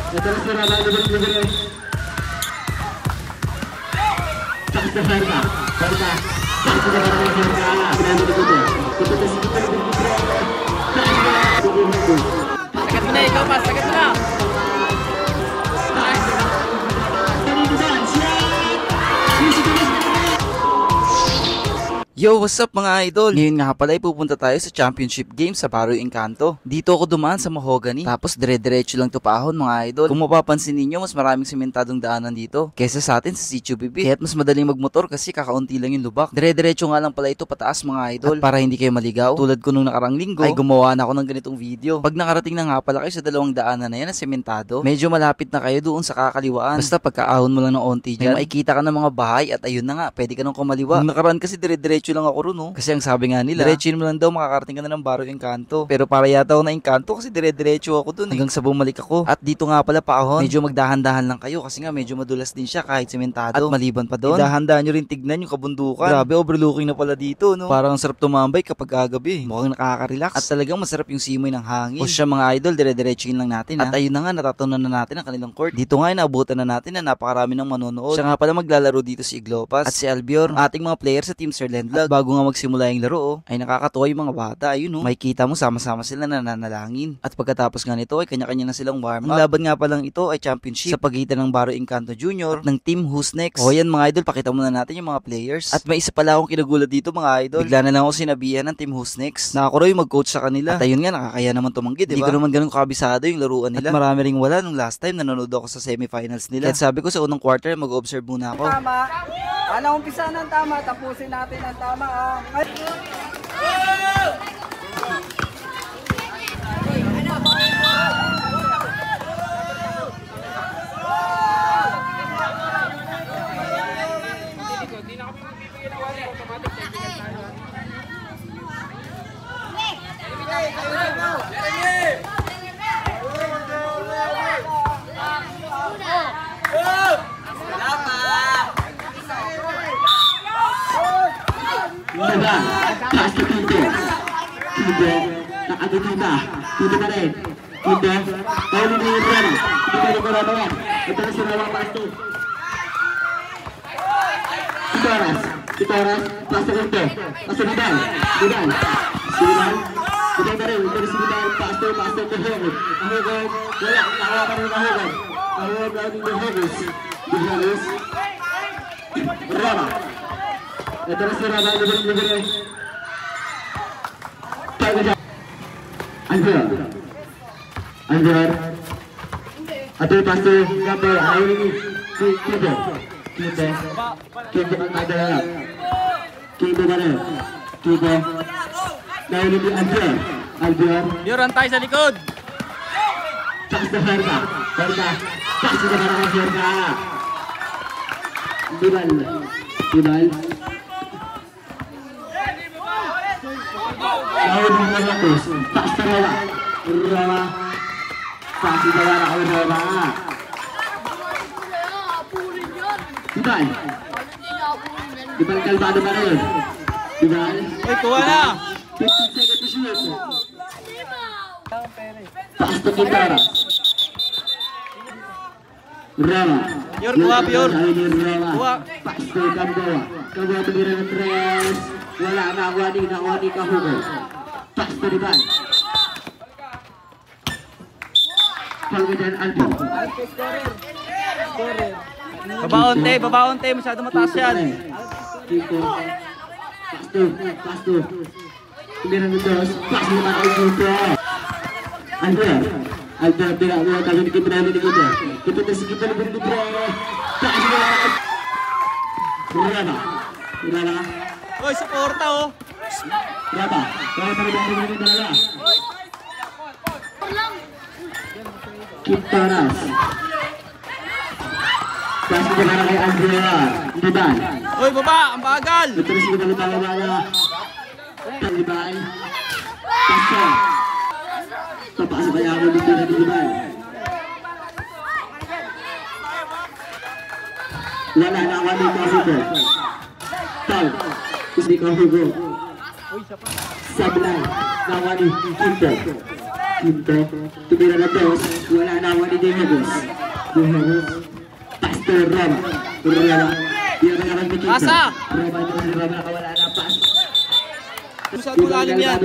Ito na sila na libre. Takas na Ferka. Ferka. Takas na Ferka. Pinalo na dito. Ito na si Kita libre. Sagat mo na ikaw, Mas. Sagat mo na. Yo, what's up mga idol? Ngayon nga pala ay pupunta tayo sa championship game sa Barrio Encanto. Dito ako dumaan sa Mahogany. Tapos dire-diretso lang to paahon mga idol. Kung mapapansin ninyo, mas maraming simentadong daanan dito kesa sa atin sa Sitio Bibi. Kaya't mas madaling magmotor kasi kakaunti lang yung lubak. Dire-diretso nga lang pala ito pataas mga idol. At para hindi kayo maligaw, tulad ko nung nakarang linggo, ay gumawa na ako ng ganitong video. Pag nakarating na nga pala kayo sa dalawang daanan na yan na sementado, medyo malapit na kayo doon sa kakaliwaan. Basta pagkaahon mo lang ng onti dyan, may makikita ka ng mga bahay at ayun na nga, pwede ka nang kumaliwa. Nung nakaraan kasi dire-diretso lang ako ron, no? Kasi ang sabi nga nila, diretso mo lang daw makakarating ka na ng Barrio Encanto. Pero para yata ako na Encanto kasi dire-diretso ako dun hanggang sa bumalik ako. At dito nga pala paahon, medyo magdahan-dahan lang kayo kasi nga medyo madulas din siya kahit sementado. At maliban pa doon, dahan-dahan nyo rin tignan yung kabundukan. Grabe, overlooking na pala dito, no? Parang sarap tumambay kapag kagabi. Mukhang nakaka-relax. At talagang masarap yung simoy ng hangin. O siya mga idol, dire-diretsoin lang natin. At ayun na nga, natatunan na natin ang kanilang court. Dito nga, naabutan na natin na napakarami ng manonood. Siya nga pala maglalaro dito si Iglopas at si Albior, ang ating mga player sa Team Sir Landlag. At bago nga magsimula yung laro, ay nakakatuwa yung mga bata. Ayun, no? Makikita mo sama-sama sila nananalangin. At pagkatapos nga nito ay kanya-kanya na silang warm up. Ang laban nga palang ito ay championship sa pagitan ng Barrio Encanto Junior ng Team Who's Next. O yan mga idol, pakita muna natin yung mga players. At may isa pala akong kinagulat dito mga idol. Bigla na lang ako sinabihan ng Team Who's Next na ako raw yung mag-coach sa kanila. At ayun nga, nakakaya naman tumanggi, diba? Hindi ko naman ganun kabisado yung laruan nila. At marami ring wala nung last time nanonood ako sa semifinals nila. At sabi ko sa unang quarter, mag-observe muna ako. Tama. Ano, umpisa ng tama, tapusin natin ang tama. Taas na Tito. Tito, nakadutita. Tito pa rin. Tito, tayo nyo yung drama. Tito na kuranawan. Ito na sila mga pasto. Tito Oras. Tito Oras. Pasto Tito. Pasto Vidal. Vidal. Vidal. Vidal pa rin. Ito na si Vidal. Pasto. Pasto. Mahogod. Mahogod. Wala. Nakawa pa rin Mahogod. Mahogod na rin Mahogos. Mahogos. Rama. Ito na sila na libre. Anjar. Atul pasti kapal air ini. Kita ada. Kita mana? Kita. Nah ini di Anjar. Dia rantai sa likod. Tak seharga. Harga. Tak seharga harga. Dibal. Tahun 500 tak serawa kasih bayar rawa Dibal kalbado pa rin Dibal Uy, kuha na 15 seconds to shoot Pasto Quintana Rawa Yor, kuha Yor Kuha Pasto Kambawa Kambawa tumira ng tres wala na wani kahugo Pasto Dibal Pagkajan Aldo Babaon te, masyado mataas yan. Kiko Pasto tumira ng dos Pasto naman ay Kiko Aldo tidak boleh kali dikit berani dikit kita tersegitu lebih dikit tak ada Berapa? Uy, suporta oh. Berapa? Berapa dari dalawa? Kitaras. Pasti kepada kay Andrea. Dibal. Uy, baba, ang bagal. Terus kita bala. Dibal. Paso. Tapak sa kaya mo dito na Dibal. Wala na wali ko. Tal. Hindi ko hugo. Sablay. Nawani. Kinto. Quinto. Tumira na dos. Wala na ako ni Dehagos. Pastor Roma. Roma. Biyara na kang Quinto. Pasa! Roma nakawala na pas. Sa tulalim yan.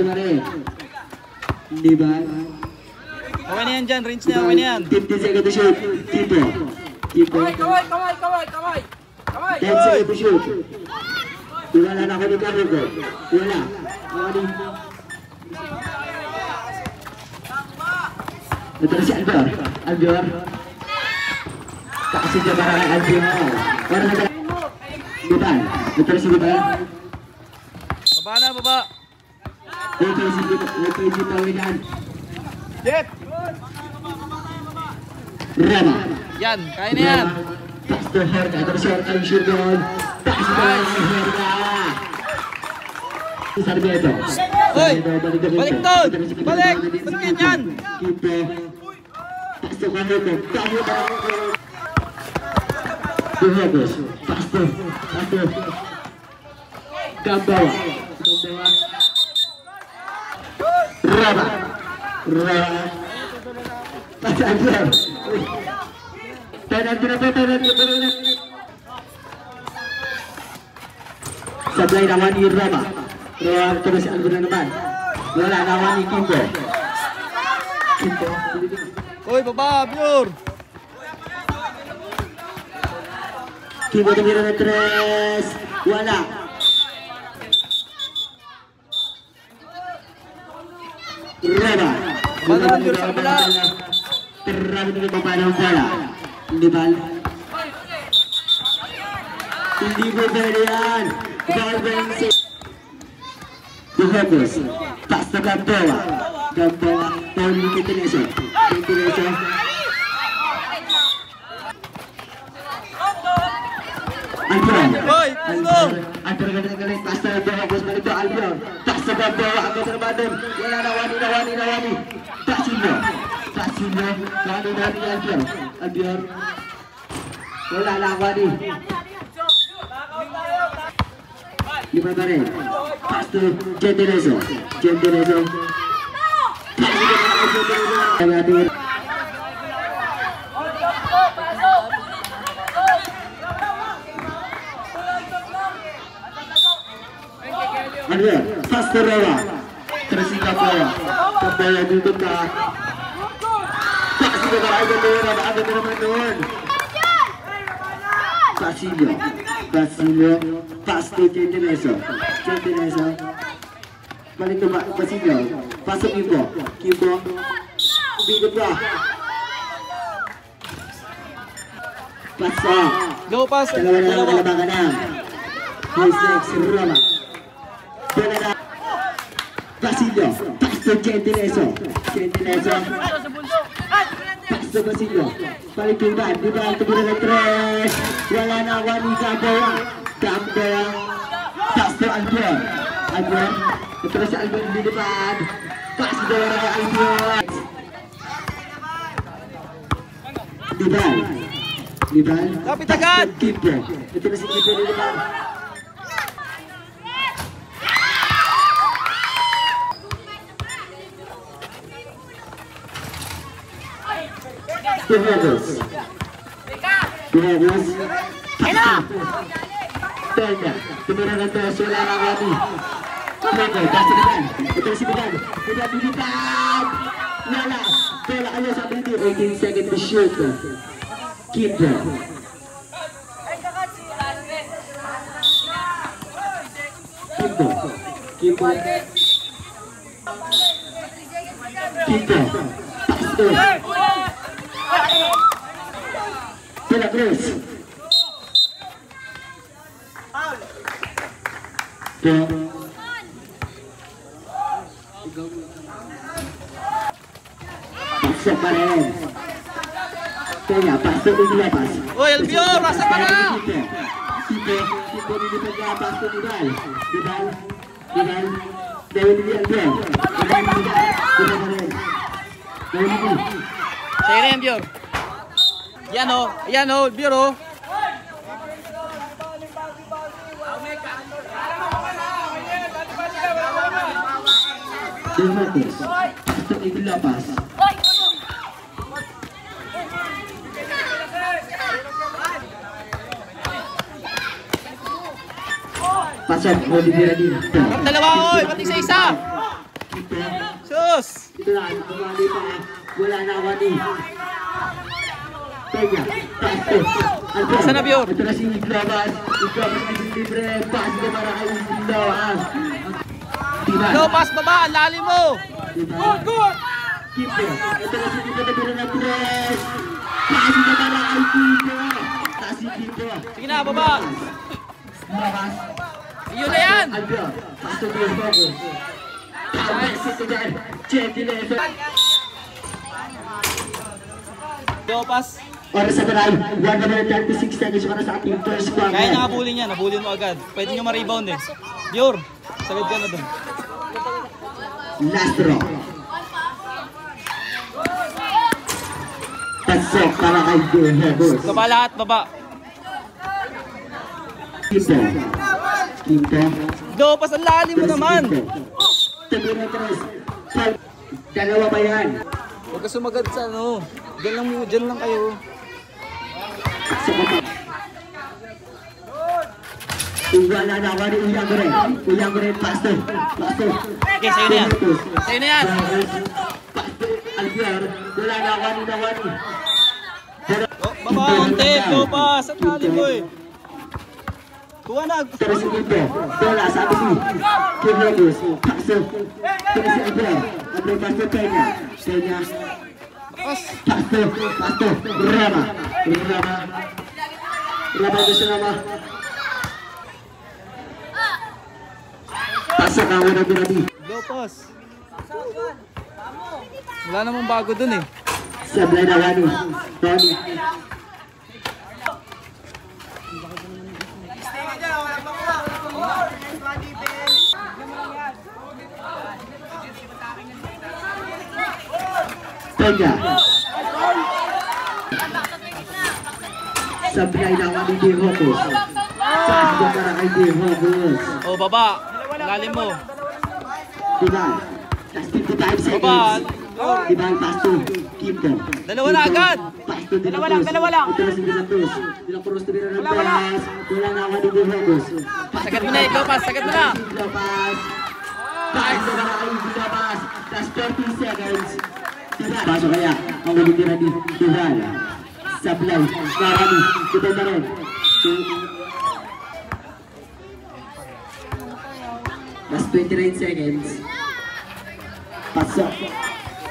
Di ba? Okay na yan dyan, range na yan, okay na yan. 15 seconds to shoot. Quinto. Quinto. Kaway! 10 seconds to shoot. Wala na ako ni Carrico. Wala. Ako ni... Ito na si Albior. Albior. Kasi siya para kay Albior. Para na Bibal. Ito na si Bibal. Baba na, baba. Ito si Pawinan. Jet! Rama. Yan, kaya na yan. Pastor Herga. Ito na si Herga. Yung shoot doon. Pastor Herga. Si Sarmiento. Hoy! Balik doon! Balik! Balik yan! Quinto. Pastor Herga. Tayo ba? Dehagos. Pastor. Gambawa. Rama. Pasal dia. Tanan. Sablay naman ni Rama. Rama terus si Alvin naman. Wala naman ni Kimbo. Hoy, baba, Bior! Kimbo tumira na tres. Wala. Rama. Bala, Bior sa kabila. Terang dengan pemain bola. Di bal. Hindi mo berian. Ball bensi. Dehagos. Pas na Gamboa. Paul Quinteneso. Albion. Hoy, tulong! Albion galing pas na Dehagos balik ke Albion. Pas na Gamboa agak terbadan. Wala na wani. Tak Silva. Wani Albion. Wala na wani. Lima bare. Pastor Quinteneso. Albion, Pastor Roma. Tersingkap bola. Bola duduk ke. Tak sudah ada teman-teman. Basilio. Pastor Quinteneso. Balik ke Basilio. Pasok Kimbo. Lebih ke Pasok. Go, pass! Dalawa na. Who's next? Roma. Bola na. Basilio. Pastor Quinteneso. Pastor Basilio. Balik ke Iban. Tumira na tres. Wala na wani Gamboa. Pastor Albion. Terus si Albion di depan. Pas bola ke Albion. Dibal. Lapit agad! Kimbo. Ito na si Kimbo di depan. Dehagos. Tenda. Tumira na tres. Wala na wani. Ito si Bidan. Bidan di depan. Wala. Bola ayo sa Brady. 18 seconds to shoot. Kimbo. Pastor. Bola Cruz. Pasok pa rin. Kaya pasok din lepas. Hoy, Albior! Nasa ka na! Kimbo nilipad niya ang pasok ni Dal. Dawin ni Albion. Dibal pa rin. Sa'yo na yan, Bior. Yan o, Bior o. Dehagos. Pastor Iglapas. Pasok, Olivier din. Dalawa, oy! Pati sa isa! Sus! Ito na, kumali pa. Wala na wani. Kaya, Pastor. Asa na, Bior? Ito na si Iglabas. Iglabas na si libre. Pasok na para kay Iglabas. Diba? Lopas, baba! Ang lalim mo! Good! Kipo. Ito na si Kipo na biro na press. Pasok na para kay Kipo. Taas si Kipo. Sige na, baba! Iglabas. Yun na yan! Alba. Pasok na yung focus. Lopas! Oras sa taray, 136 seconds para sa ating first quarter. Kaya niya habulin yan, habulin mo agad. Pwede nyo ma-rebound eh. Dior, sagad ka na dun. Last draw. Pasok para kay Hebos. Baba lahat, baba. Quinto. Quinto. Lopas, ang lalim mo naman! Dalawa pa yan. Huwag ka sumagad sa ano. Diyan lang kayo. Wala na ako ni Uyang Goren. Uyang Goren, Pastor. Pastor. Okay, sa'yo na yan. Sa'yo na yan. Pastor Alviar. Wala na ako ni Nawani. Baba, onte, Lopas. Ang lalim mo eh. Kuha na. Terus itu, bola satu si Kiribus, Pastor. Terus itu, ada Pastor Penya. Pastor, Rama itu nama. Pasok ang una binabi. Lopas. Wala namang bago dun eh. Sablay na Wani. Tony. Penya. Sablay na Wani di Hopus. Pasok para kay di Hopus. Oh, baba. Lalim mo. Diba? Last 55 seconds. Baba. Diba? Pastor. Quinto. Dalawa na agad. Pastor. Dalawa lang. Ito na si Dilantos. Dilantos na rin ang pass. Wala na ako dito Hopus. Sagad mo na, Lopas. Sagad mo na. Lopas. Pasok na kayo Lopas. Last 30 seconds. Diba? Pasok kaya. Ang ulit na ni Duval. Sablay. Marami. Ito na rin. Last 29 seconds. Pasok.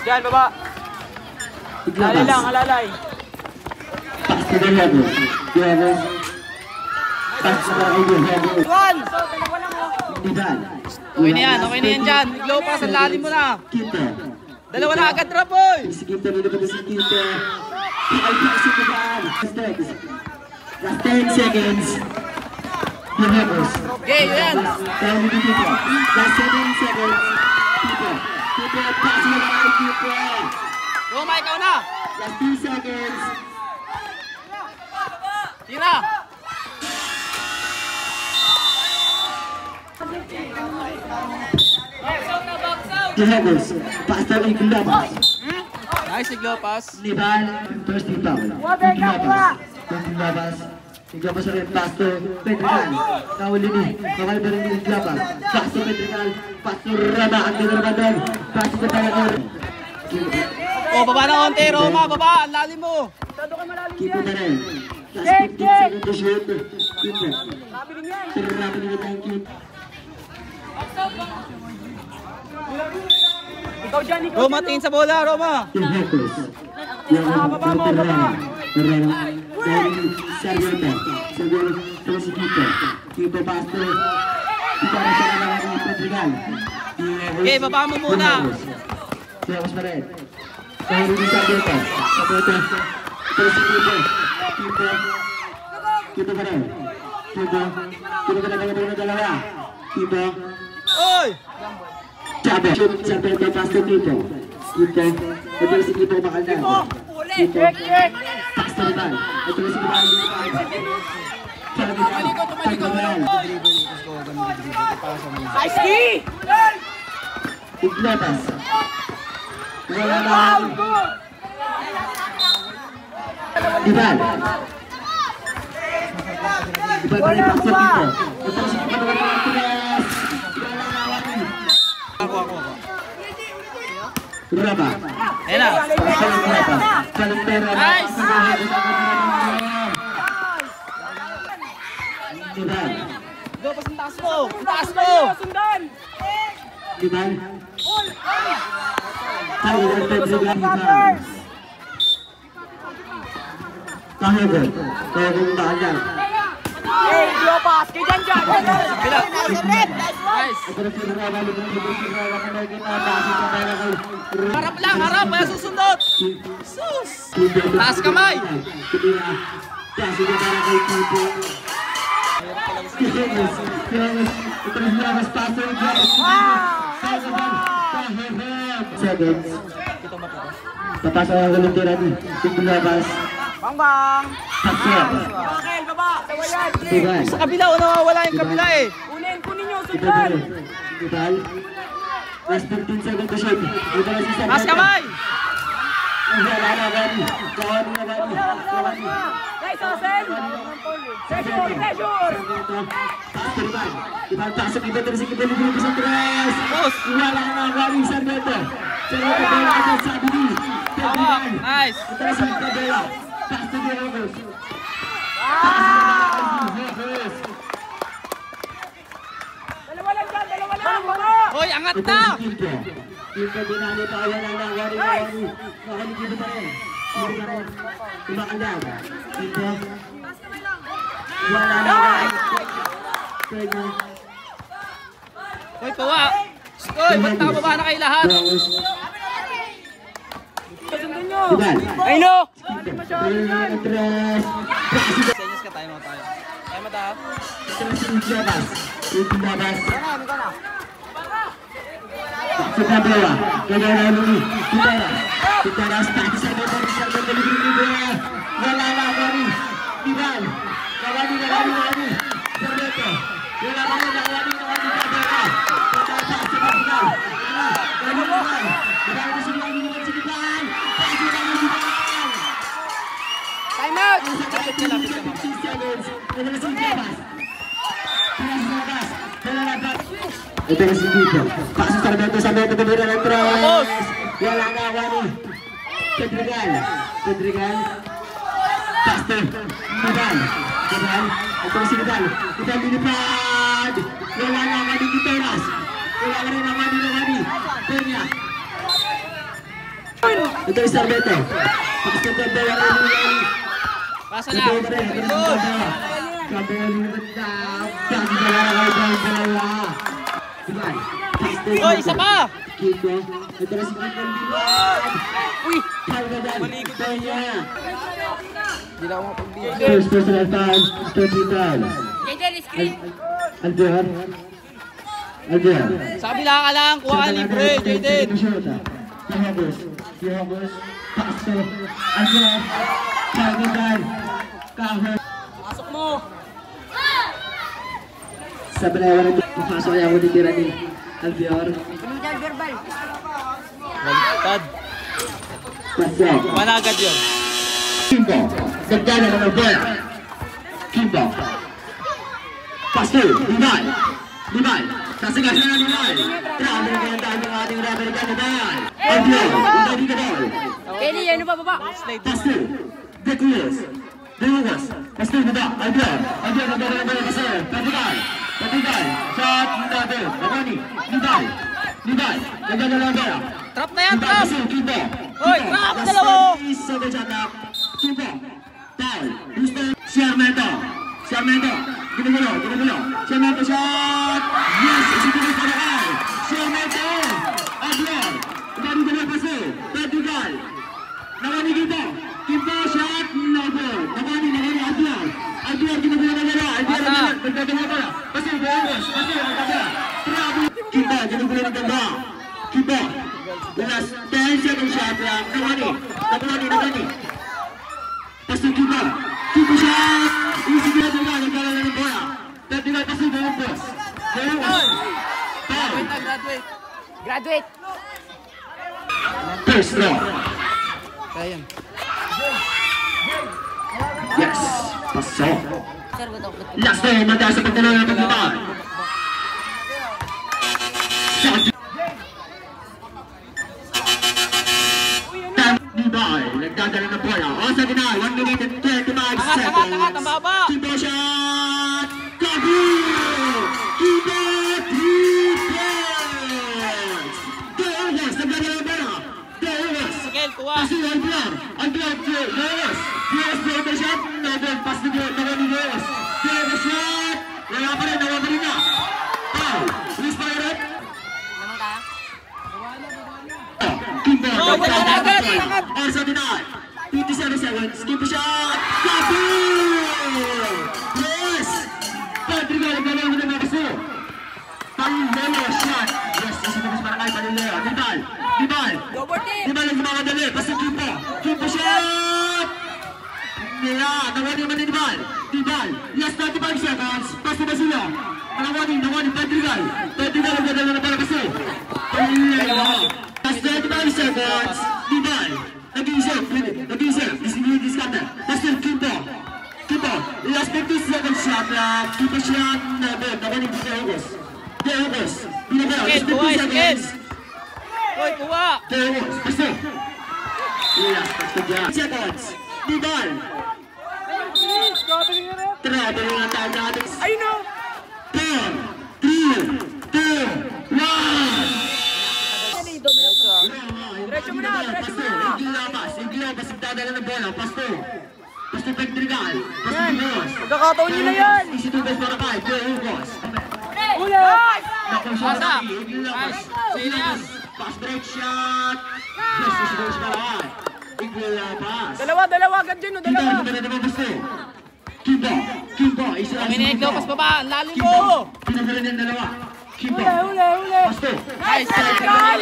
Diyan, baba. Alalay lang, alalay. Pasok na Hebos. Hebos. Pasok na kayo Hebos. Juan! Diban. Okay na yan dyan. Lopas, ang lalim mo na. Quinto. Dalawa na agad, Rapoy! Si Quinto nito pa si Quinto. Ay, si Diban. Last 10 seconds. Hebos. Okay, yan. Kaya mo dito. Last 7 seconds. Quinto. Quinto. Pasok na kayo Quinto. Roma, ikaw na. Last 2 seconds. Tira. Hebos. Pastor Iglabas. Nice, Lopas. Niban, first team foul. Iglabas. Iglabas rin, Pastor Pedregal. Nahuli ni, kakal ba rin ni Iglabas. Pastor Pedregal, Pastor Rama, ang dinarbadan. Pastor Pedregal. Oh, baba na onte, Roma, baba. Ang lalim mo. Keep it rin. Last 15 seconds to shoot. Keep it. Pero namin nila tayong keep. Roma, tingin sa bola, Roma. Yung Hecos. Yung Rama. Dahil Sargento. Sargento, terus si Kito. Kito, Pastor. Ito na siya naman ang Pedregal. Okay, baba mo muna. Siyamos pa rin. Dahil ni Sargento. Sargento. Terus si Kito. Kito. Kito pa rin. Kito. Kito ka na kayo ng dalawa. Kito. Oy! Sabi, Sargento, Pastor Kito. Kito. Ito si Kito bakal na. Kito. Pastor Iban. Ito si Iban. Ice-Key! Iglabas. Wala na. Iban. Iban pa rin pasok dito. Ito si Iban naman ng Tres. Wala na Wani. Ako. Berapa? Ayan na. Nice! Iban. Go, pasang taas mo. Taas mo. Iban. Tayo ng Pedrigan Iban. Tayo ko. Tayo kong daan. Nice. Harap lang, harap. Kaya susundot. Sus. Taas kamay. Papasok ang volunteer natin. Tingulabas. Bang! Pasok. Iban. Sa kabila, nawawala yung kabila eh. Kunin nyo, Iban. Iban. Last 15 seconds to shoot. Iban si Sargento. Taas kamay. Wala na Wani. Kawani na Wani. Kawani. Guys, Osen! Pressure! Taas ka Iban. Iban pasok. Iban terus kita di grupo sa Tres. Boss. Wala na Wani Sargento. Sargento bola agad sa Abidi. Tama. Nice. Terus sa bola. Pass to the Rogers. Dalawa lang! Hoy, angat na. Kita binalo pa wala na Wani. Nakaligibo pa rin. Kumakandang. Kita. Wala na Wani. Hoy, pawa. Hoy, ba't nakababa na kayo lahat? Iban. Ay no! Tres. Senyas ka tayo, mga tayo. Tayo mata. Labas. Labas. Suka bola. Kagaya lagi. Kita ras pati sa bola sa bola. Wala na Wani. Iban. Kawani. Sargento. Wala na Wani bola. Patata sa bola. Iban. Iban sa lagi ni Iban. Time out! Ito na si Dito. Pasok sa Sargento kabira ng Tres. Wala na Wani. Pedrigan. Pastor. Iban. Ito na si Iban. Iban dilipad. Wala na Wani Giteras. Wala na rin ang Wani. Peña. Ito si Sargento. Pastor ka bola ng Wani. Pasa na. Good. Hoy, isa pa. Uy! Hindi na ako mapagbigay. First personal time, Stopitan. Aldear. Sa kabila ka lang. Kuha ka libre, Jaden. Yogos. Pasto. Aldear. Kagitan. Kahon. Pasok mo. Sa balawan ng pasok ay ako ditira ni Aldear. Baliktad. Pasok. Wala agad yun. Kimbo. Nagdala ng Aldear. Kimbo. Pasto. Libay. Kasigas na Libay. Grabe na ganyan ng ating rubber ganyan. Aldear. Hindi ka daw. Kenny, ano ba baba? Pasto. Decuias. Decuias. Pasto baba. Aldear nagdala ng bola kasi. Patigal. Shot. Nagani. Libay. Nagdala ng bola. Trap na yan, trap. Kimbo. Hoy, trap. Dalawa. Isa ba siya na? Kimbo. Foul. Sargento. Ginugulo. Sargento shot. Yes. Isipin pa na kay. Sargento. Aldear. Nagdala kasi. Patigal. Nagani Kimbo shot. No good. Nagani Aldear ginugulo na nila. Aldear nagdala bola. Kasi Decuias. Kimbo ginugulo na ganda. Kimbo. Last 10 seconds shot lang. Nagani. Pasto Kimbo shot. Easy na nila. Nagdala na ng bola. Patigal kasi Decuias. Foul. Graduate! First draw. Kaya yan. Yes. Pasok. Last draw. Mataas sa pagdalaw ng paglutan. Shot. Nibay. Nagdadala ng bola. Osa Dinay. 1 minute and 25 seconds. Angat, ang baba. Kimbo shot. Kabul! Kimbo 3 points. Dewas. Nagdadala ng bola. Dewas. Miguel, kuha. Kasi Albiar. Albiar. Dewas. Dewas play the shot. Nagdadala. Pass ni Dewas. Dewas shot. Wala pa rin. Nawa pa rin na. Foul. Luis Pirate. Kimbo. Orsa Dinay. 57 seconds. Kimbo shot. Kabul! Yes! Patrick Albiar na nagkaso. Palileo shot. Yes, isa na para kay Palileo. Dibal. Dibal ang gumawadali. Pasok Kimbo. Kimbo shot! Nila. Nawani naman ni Dibal. Dibal. Last 35 seconds. Pass na ba sila? Nawani. Patrick Al. Patrick Al ang gadala na para kasi. Palileo. Last 35 seconds. Dibal. Nag-iisip. Discount. Pasok Kimbo. Kimbo. Last 50 seconds shot. Kimbo shot. Nawani ni Dewas. Dewas. Pinagalaw. Last 50 seconds. Hoy, kuha. Dewas. Pasok. Yes, pasok dyan. Seconds. Dibal. Traveling ang tayo natin. Ayun na! 4, 3, 2, 1. Diretso mo na! Iglabas. Nagdadala ng bola. Pasto. Pasto Pagtrigal. Pasto Dewas. Magkakataon nyo na yan! Isi Tubes para kay Dewas. Ulit! Pasa. Sino yan? Pass break shot. Yes, isi Tubes para kay Iglabas. Dalawa, agad dyan, dalawa! Kimbo, isa lang. Dominego, pas baba. Ang lalim mo. Pinagala niyan dalawa. Kimbo. Uli! Pasto. Nice. Pagtrigal.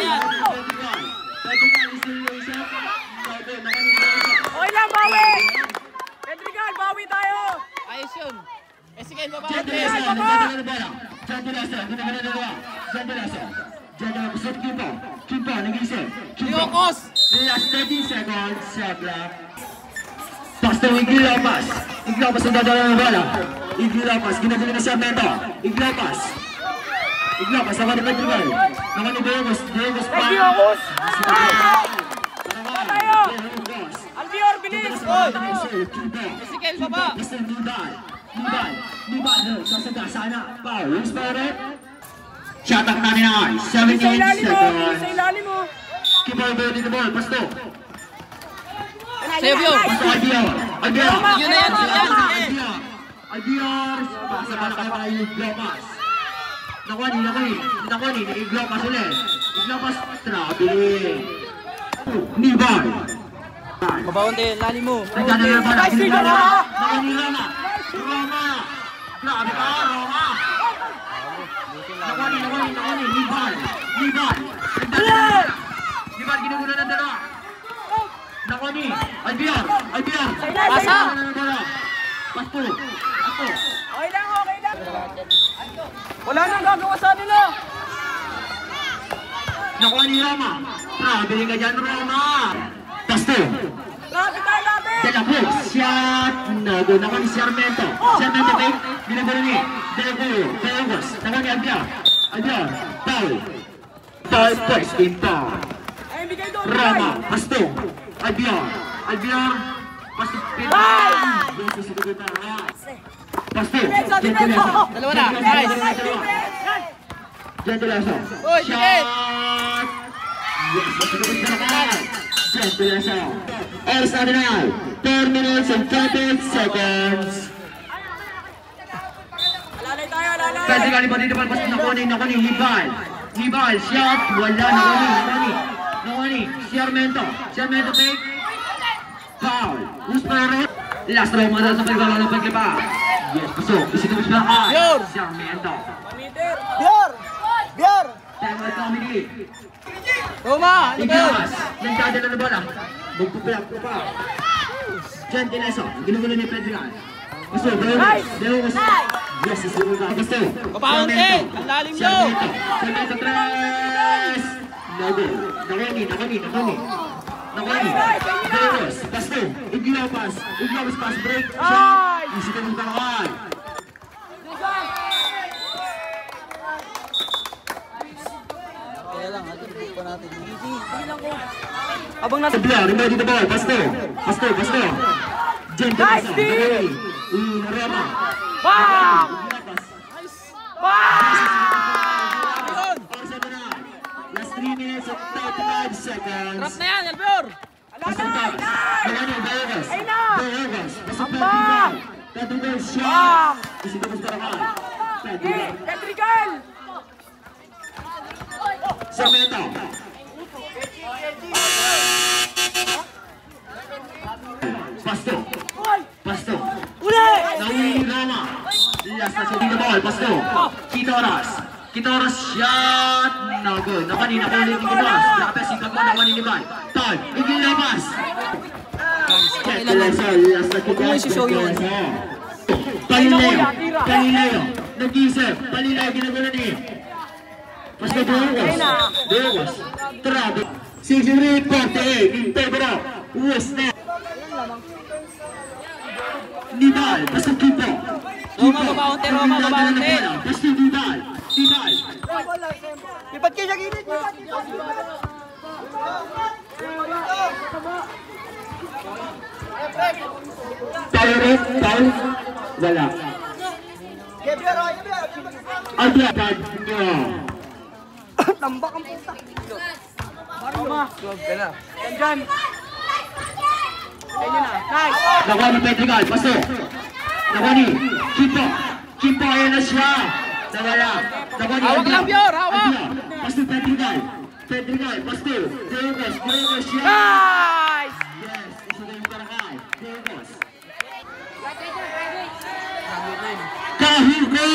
Okay lang, bawi! Pedrigal, bawi tayo! Ayos yun. Sige, baba. Kimbo, nag-isip. Yokos. Last 30 seconds sa black. Pasto, Iglabas. Iglabas ang dadala ng bola. Iglabas, ginaguli na siya Mento. Iglabas, ako ni Pedrigal. Ako ni Dewas. Dewas pa. Dewas! Tayo! Albior, bilis! Sige, baba. Pasto, Nibal. Sasaga, sana. Foul. Luis Pirate. Shot up namin ay. 17 seconds. Sa ilalim mo! Kimbo, the ball. Pasto. Sebio. Pasto, Albior. Yun na yan. Albior. Pasa para kay Iglabas. Nakuha ni Iglabas ulit. Iglabas, traveling. Nibal. Babawon din, lalim mo. Nagdadala na pala. Nakuha ni Roma. Grabe ka, Roma. Nakuha ni Nibal. Nibal, ginugulo ng dalawa. Nakuha ni Albior. Pasa. Pasto. Okay lang! Wala nang gagawa sa nila! Nakuha ni Roma. Traveling ka dyan, Roma. Pasto. Lapit tayo, lapit! De La Cruz. Shot. Nago. Nakuha ni Sarmiento. Sarmiento take. Binagano ni De La Cruz. Nakuha ni Albior. Foul. 5 points. Team foul. Ay, bigay doon! Roma. Pasto. Albior. Pasto. Pasto. Dalawa na. Nice. Gentleso. Uy, sige. Gentleso. Oras natin na. 4 minutes and 20 seconds. Alalay tayo, alalay! Pwede ka lipat dito. Pasto nakuha ni Nibal. Shot. Wala. Nakuha ni Sarmiento take. Foul. Luis Pirate. Last row mga sa pagkakaroon ng pagkipa. Yes, pasok. Isitubos na ka. Sarmiento. Bior! Tengo el comedy. Roma, ano ba yun? Iglabas. Nagdadala na bola. Magpupilap ko pa. Gentileso. Ginugulo ni Pedrigal. Gusto. Dewas. Yes, isubukan. Gusto. Babaon din. Ang lalim nyo. Sarmiento. 3. Nago. Nakani. Vegas. Pasto. Iglapas pass break. Shot. Easy ka ng tanawal. Kaya lang, hindi pa natin. Abang nasa... Sabla, ready the ball. Pasto. Jen Nice, Teresa. Steve! Rama. Bam! Last 3 minutes and 35 seconds. Trap na yan, Elbor! Pasuntas. Nagano, Vegas. Ay na! Vegas. Amba! Pedrigal Bam! shot. Isi ka gusto naman. Pedrigal. Pedrigal! Sarmento. Pasto. Uli! Nawini Rama. Last na siya the ball. Pasto. Kitoras shot. No good. Nakanina ko ulit ni Kitoras. Nakapes, sikat mo. Nawani ni Bay. Tol. Igilapas. Last na Kitoras. Palileo. Nag-isip. Palileo. Ginagawa ni. Pasto Duegos. Trabe. 63-48. In favor of West Net. Nidal, basta kipo. Roma, babaunti. Basta Nidal. Lipat kayo sa gilid! Foul. Wala. Agad nyo. Tambak ang puta! Roma! Club ka na. Yan! Kaya na. Nice! Nawani Pedrigal, paso. Nawani, Kipo, ayan na siya. Nawala. Nawani, Hawak lang, Pior, hawak. Pasto Pedrigal, pasto. Deogos siya. Nice! Yes, isa na yung barangay. Deogos. Kahugo!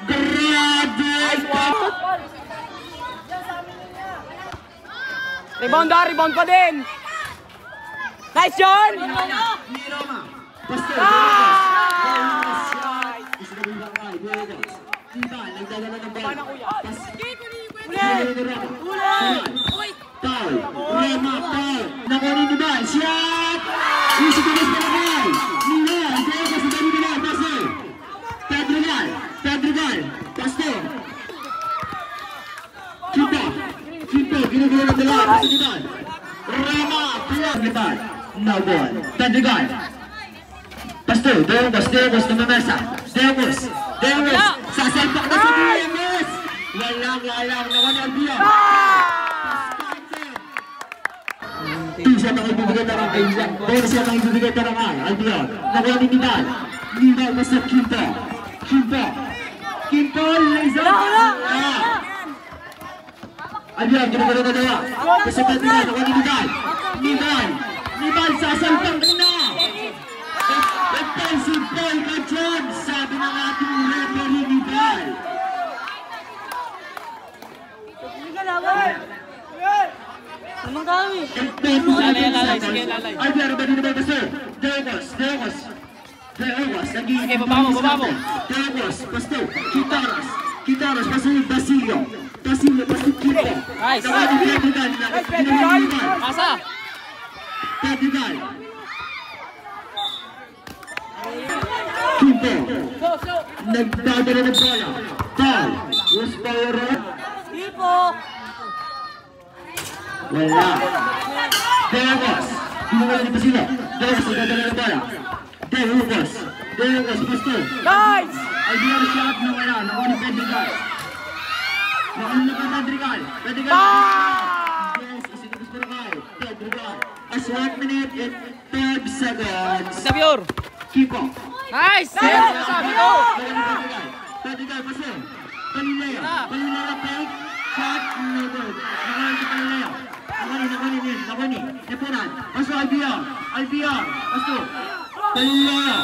Grabe! Rebound pa din! Nice, John! Ni Roma. Pasto. Isa na yung barangay. Deogos. Diba, nagdadala ng ball. Paul, Roma, Paul. Nakunin ni Bal. Shot! Easy to miss barangay. Nilal, Deogos. Nakunin ni Bal. Pasto. Pedrigal. Pasto. Kipo. Ginagawa ng dalawa. Pasto ni Bal. Roma, Paul. Ni Bal. No ball. Pedrigal. Pasto, Deogos na mamesa. Deogos. Sasalpak na sa Deogos. Walang naman ang biya. Siya ang ibibigay tarang ay siya ang ibibigay tarang ay Albion. Nakuha ni Nidal basta Kimpo, laser. Albion, ginagawa na dalawa. Basta Pedrigal, nakuha ni Nidal, sasalpak na. Offensive ball ka dyan, sabi ng ating referee Nidal. Anong kami? Lalay. Sige, lalay. Albion, ready na ba basta? Deogos. Sige, baba mo. Deogos, pasto. Kitaras, pasto Basilio, pasto Kipo. Nice. Nawali Pedrigal. Pasa. Pedrigal. Kipo. Nagdadala ng bola. Paul. Was power on. Tipo! Wala. Deogos. Ginagawa ni Basilio. Deogos, nagdadala ng bola. Deogos, pasto. Nice! Albion shot na wala. Nakuha ni Pedrigal. Pedrigal. Yes, isa na gusto na kayo. Pedrigal. As 1 minute and 5 seconds. Pior! Kipo. Nice! Yan, sabi ko! Pedrigal, paso. Palileo, peg. Shot, no good. Nakuha si Palileo. Nakuha. Nepunan. Paso, Albion. Paso. Palileo.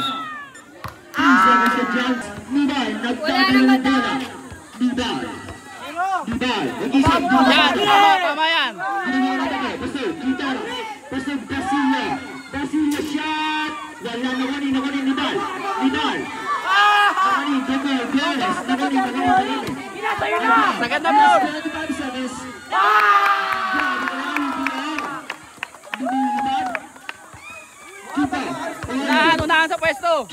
3 seconds sa Jones. Nidal, nagtatalo ng bola. Nidal. Nag-isip. Yan, tama yan. Paso, Kitaras. Paso, Basilio shot. Wala, nakuha ni Nidal. Nakani, Debo, Flores. Nakani. Sagad na ball! 25 seconds. Unahan sa pwesto!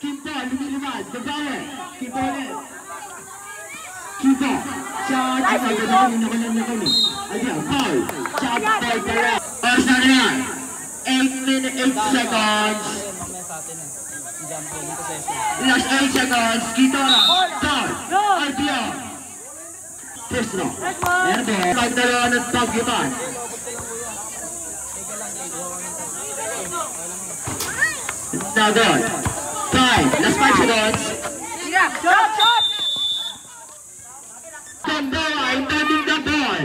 Kimpo, lumilipad. Babae. Kimpo ulit. Kimpo. Shot. Nakani. Ayan, foul. Shot, foul pala. Oras na yan. 8 minutes, 8 seconds. Mamaya sa atin eh. Jump ko dito sa SM. Last 8 seconds. Kitora. Foul. RPO. First no. Erde. Pagdalawa ng pagyutan. Nagod. 5. Last 5 seconds. Shot! Gamboa intending the ball.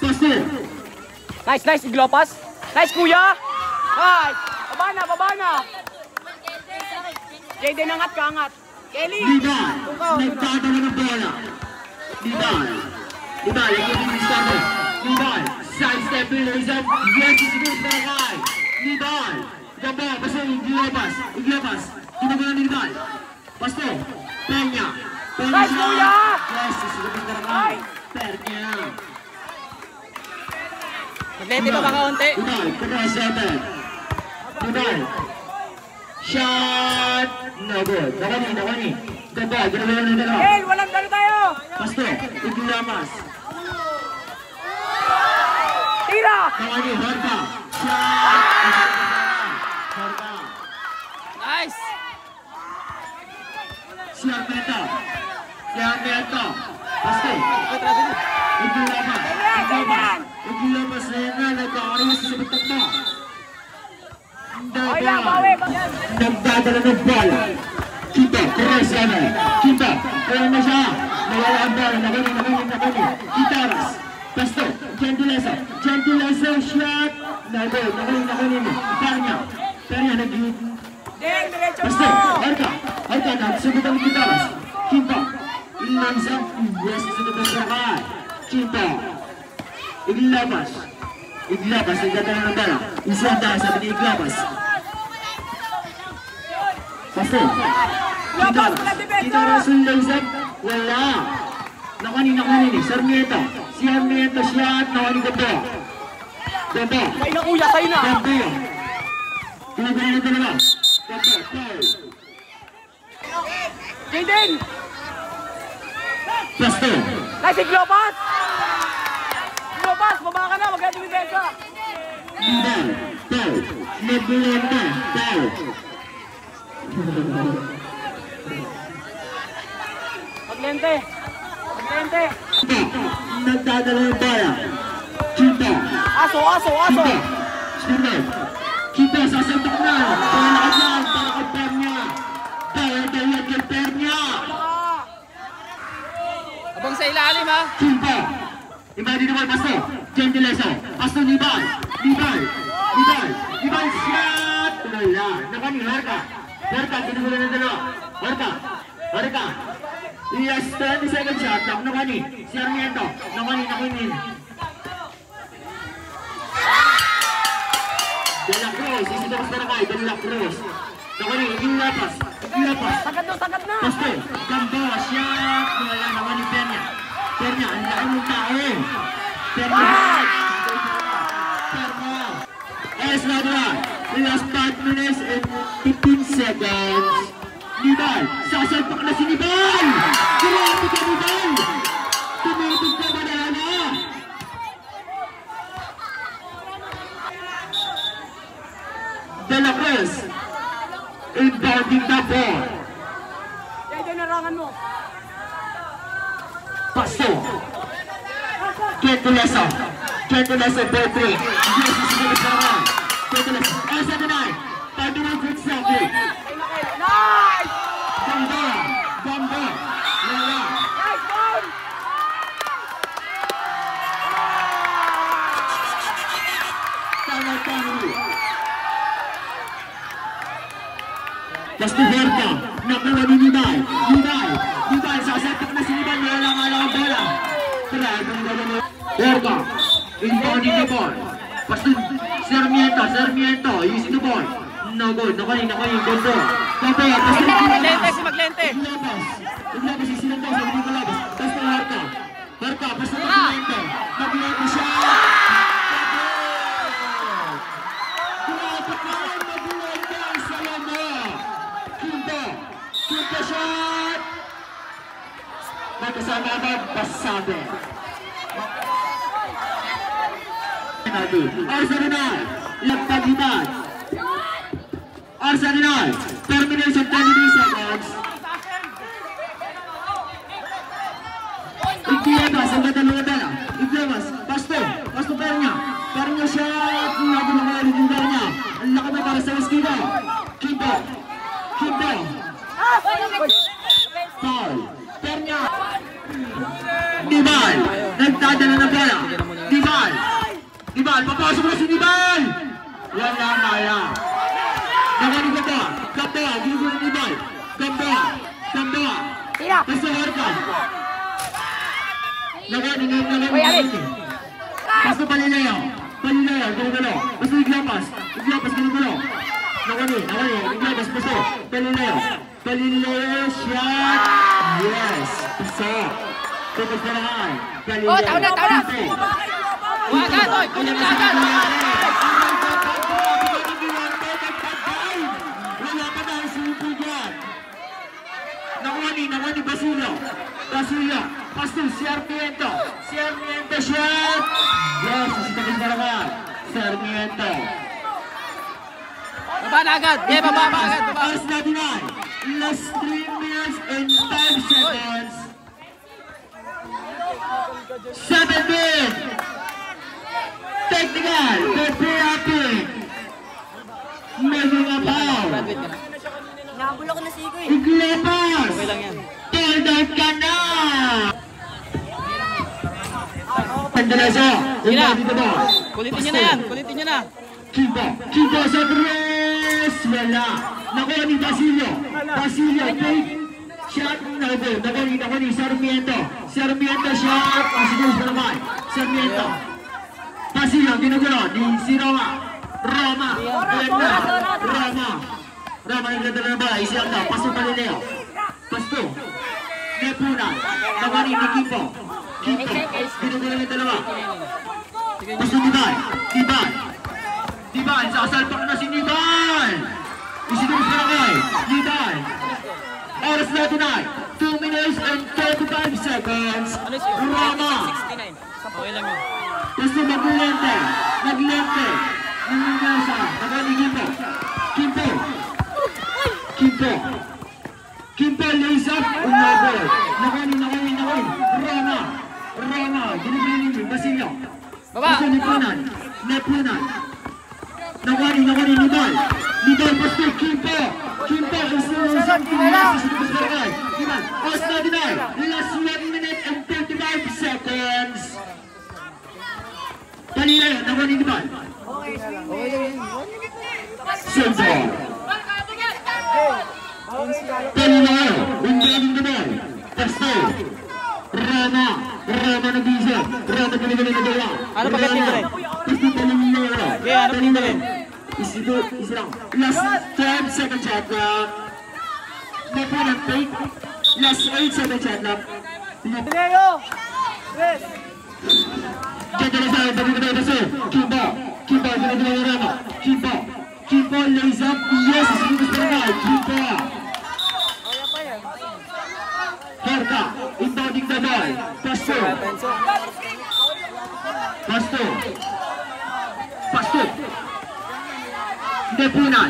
Pasto. Nice, Iglopas. Nice, kuya. Nice. Baba na. Jaden, angat ka, angat. Kelly. Libal. Nagdadala ng bola. Libal. Lagi din yung starter. Libal. Sidestep in Rizal. Yes, isigurus na nakay. Libal. Gamboa. Pasto. Iglopas. Tinagawa ni Libal. Pasto. Peña. Nice, kuya. Yes, isigurus na nakay. Peña. Maglente pa ba kaunti? Libal. Cross center. Libal. Shot! No good. Nakani. Gamboa. Ginagawa na dalawa. Walang dalo tayo! Pasto. Iglamas. Tira! Nakani. Horta. Shot! Horta. Nice! Siarmeta. Pasto. Iglamas na yan na. Nagkakaroon sa sabitak mo. Nagdadala ng bola. Kita, cross center. Kita, kaya na siya. Nawala ang bola. Nakani. Kitaras. Pasto. Gentilesa, shot. Nakani mo. Pernya, nag-hit. Pasto, Arca, nagsagot ang Kitaras. Kita, Lanza. Yes, sagot ang Sakay. Kita, Iglapas, nagdadala ng bola. Isang dahil sabi ni Iglapas. Pasto. Kitaras yung Lanzag. Wala. Nakani. Sarmiento. Shot. Nakani Gamboa. Ay na kuya, sa'yo na! Gamboa. Tinagana na dalawa. Gamboa. Foul. Jaden! Pasto. Nice, Iglopas! Iglopas, baba ka na, maganda yung defensa! Libal. Foul. Nagbulenta. Foul. Maglente! Nagdadala ng bola. Kita. Aso! Kita sasantok na. Palakad para kay Pernya. Dawad kay Pernya. Abang sa ilalim ha! Kita. Ibadi naman Pasto. Gentileso. Pasto Libal. Shot. Wala. Nakani Harka. Tinagula ng dalawa. Harka. Yes, 30 second shot. Nakani. Sarmiento. Nakani. De La Cruz. Isitapos na nakay. De La Cruz. Nakani. Iglapas. Sagad na! Pasto. Gamboa. Shot. Wala. Nakani Peña. Ang laki mong tao. Peña. Es na doon. Last 5 minutes and 15 seconds. Libal. Sasalpak na si Libal. Grabe ka Libal. Tumitog ka ba na? De La Cruz. Inbounding the ball. Jaden, narangan mo! Pasto. Gentilesa, ball 3. Yes, susunod sa naman. Gentilesa. Asa na 9. 5 minutes exactly. Nice! Gamboa. Wala. Nice, ball! Tama. Pasto Horta. Nakuha ni Libal. Sasapak na si Libal. Wala ang bola. Horta. Inbounding the ball. Pasto Sarmiento. Using the ball. No good. Nakunin. Gondo. Pastor. Maglente si Maglente. Iglabas. Isinundan. Sabi ko labas. Pastor Harka. Pastor Maglente siya. Maglente ang salama. Quinto shot. Magkasama ba? Basabe. Arsenal. Lagpagitan. Arsenal. Termination 23 seconds. Iglabas. Ang ganda. Iglabas. Pasto Pernya siya. Nabi na mga lindar niya. Ang laki na para sa Eskida. Quinto. Foul. Pernya. Dibal. Nagdadala na bola. Dibal. Papasok na si Dibal. Wala maya. Nagaling ka. Gamba. Ginugulo ni Dibal. Gamba. Basta Harka. Nagaling. Basta Palileo. Ginugulo. Basta Iglabas. Ginugulo. Nagaling. Iglabas. Basta Palileo. Shot. Yes. Pasok. Tapos na naman. Oh, tao na. Agad, oy, kunin na agad. Wala pa na ang sinipugan. Nakuha ni Basilio. Pastor, Sarmiento shot. Yes, tapos na naman. Sarmiento. Baba na agad. Baba agad. Last na dinay. Last 3 minutes and 5 seconds. 17. Technical. Pepe. Medyo foul. Nakabulok na si Igo eh. Iglabas. Okay lang yan. Told out ka na. Andalaso. Sina. Dito ba? Kulitin nyo na yan. Kibo sa press. Wala. Nakuha ni Basilio. Take. Shot. Nakuha ni Sarmiento. Shot. Asigus na naman. Sarmiento. Basilio. Ginugulo. Si Roma. Roma yung ganda na ba? Isiyang daw. Pasto Palileo. Nepunan. Nakuha ni Kipo. Ginugulo ng dalawa. Pasto Dibal. Sasalpak na si Dibal. Isigus na naman. Dibal. Oras na tonight. 2 minutes and 35 seconds. Roma. Okay lang yun. Pasto Maglente. Nangyasa. Nakuha ni Kimpo lays up. Umabot. Nakuha ni. Roma. Ginugulo ni Basilio. Baba. Pasto Nepunan. Nakuha ni Nidal. Pasto Kimpo. Last 1 minute and 35 seconds. Palileo. Nakuha ni Nidal. Sensor. Palileo. Winning the ball. Pasto. Roma nag-isa. Roma pinagaling na dalawa. Ano pa gating rin? Pasto Palileo. Okay, ano pa rin? Isa lang. Last 12 second shot lang. Nepunan take. Last 8 second shot lang. Leo! Yes! Jadala sa akin, tabi Baso. Kimbo, ginagawa ni Roma. Kimbo lays up. Yes, isinutos pa rin. Kimbo. Herka, inbounding the ball. Pasto. Nepunan,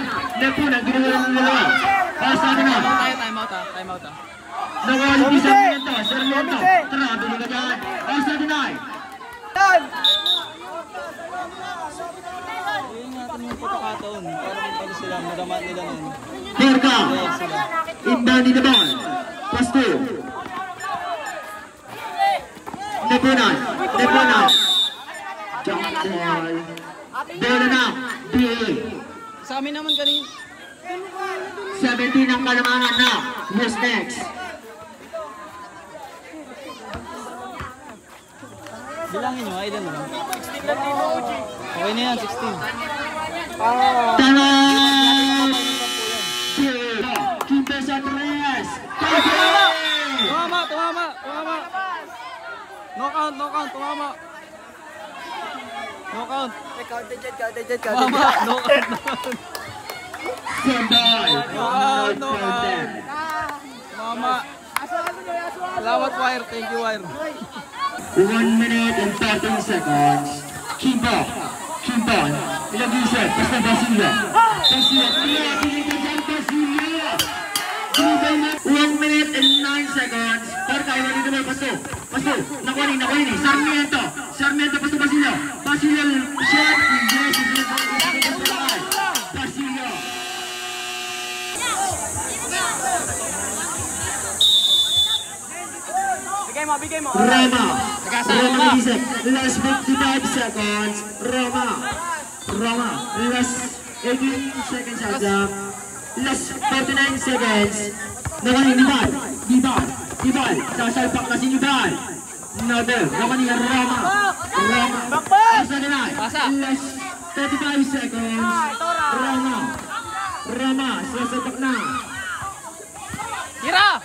ginagawa ni Roma. Pasa na. Time out. Nawali ni Sarmiento. Trabe ni Gagan. Pasa na. Yun natin yung pagkakataon. Para magpali sila. Madama nila nun. Herka, inbounding the ball. Pasto. Nepunan. Jump ball. Bola na. PA. Sa amin naman kanina. 17 ang kalamangan na. Who's next? Bilangin nyo, ilan lang. 16 lang dito, OG. Okay na yan, 16. Tama! tumama. No count. Counted dyan. Tumama, no count. Standby. No count. Tumama. Salamat, Wire. Thank you, Wire. 1 minute and 13 seconds. Kimbo. Ilang isip. Basta Basilio. Basilio. 1 minute and 9 seconds. Porca, iwan dito mo. Pasto. Nakuha ni. Sarmiento. Pasto Basilio. Basilio. Shot. Yes. Basilio. Bigay mo. Roma. Isip. Last 55 seconds. Roma. Last 18 seconds aja. Last 49 seconds. Nakuha ni Dibal. Sasalpak na si Dibal. Nakuha ni Roma. Pasa na. Last 35 seconds. Roma. Sasalpak na. Tira!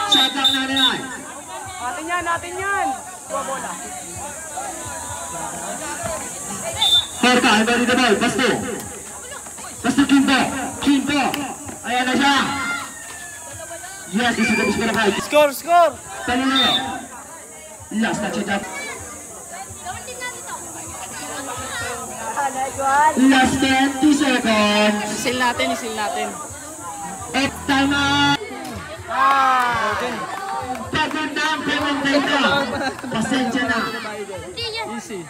Shot lang natin ay. Natin yan. Bola. Porca, iba dito ball. Basto Kimbo. Ayan na siya. Yes, isa na kahit. Score. Talino. Last na check up. Last 20 seconds. Isil natin. At tama. Pagandang pemententa. Pasensya na. Easy.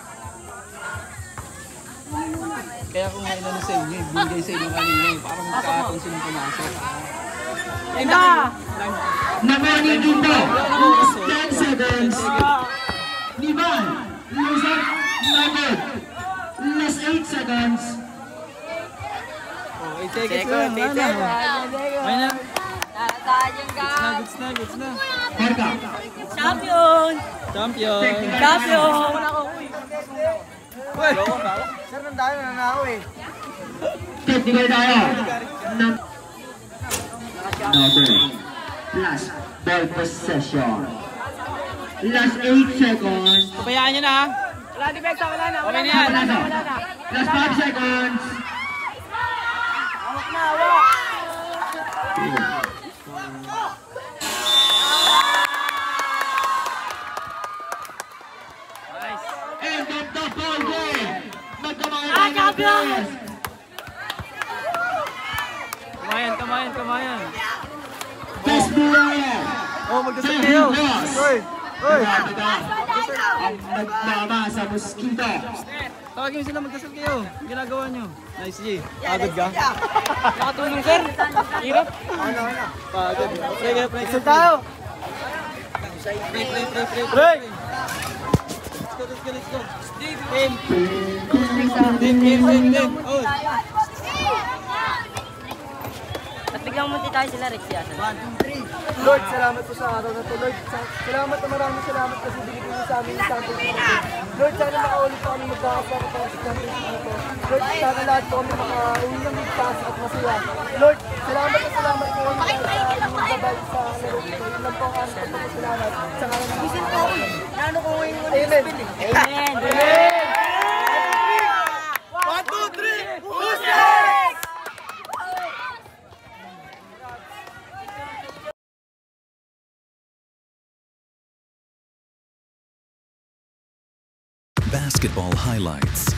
Kaya kung ngayon ano sa inyo, binigay sa inyo kanina yung parang magkakakon silang pumasok. Nakuha ni Kimbo. Last 10 seconds. Niban. Last 8 seconds. Oh, 8 seconds lang. Ayun na. Goods na. Porca. Champion. Uy! Sir, nandayo na ako eh. Technical tayo. Number. Last ball possession. Last 8 seconds. Pabayaan nyo na ha. Wala defense, wala na. Okay na yan. Last 5 seconds. Hawak na. End of the ball game. Magkamayan ng players. Kamayan. Best player. Oh, magdasal kayo. Uy! Grabe ka. Ang nagmama sa mosquito. Tawagin mo sila, magdasal kayo. Ginagawa nyo. Nice, G. Pagod ka? Nakatulong, sir. Hirap. Pagod. Pre. Isa tayo. Pre! Let's go. Team. Oh. At biglang munti tayo sila, Rex, yata. Lord, salamat po sa araw na to. Lord, salamat na maraming salamat kasi binigay niyo sa amin yung championship na to. Lord, sana makaulit po kami magkakasama pa sa championship na to. Lord, sana lahat po kami makauwi ng ligtas at masaya. Lord, salamat po sa inyong babalik sa laro. Yun lang po ang aming pagpapasalamat sa ngalan ng Bisin po. Nano ko ngayon mo Amen. Amen! Amen! 1, 2, 3, who's next? Basketball highlights.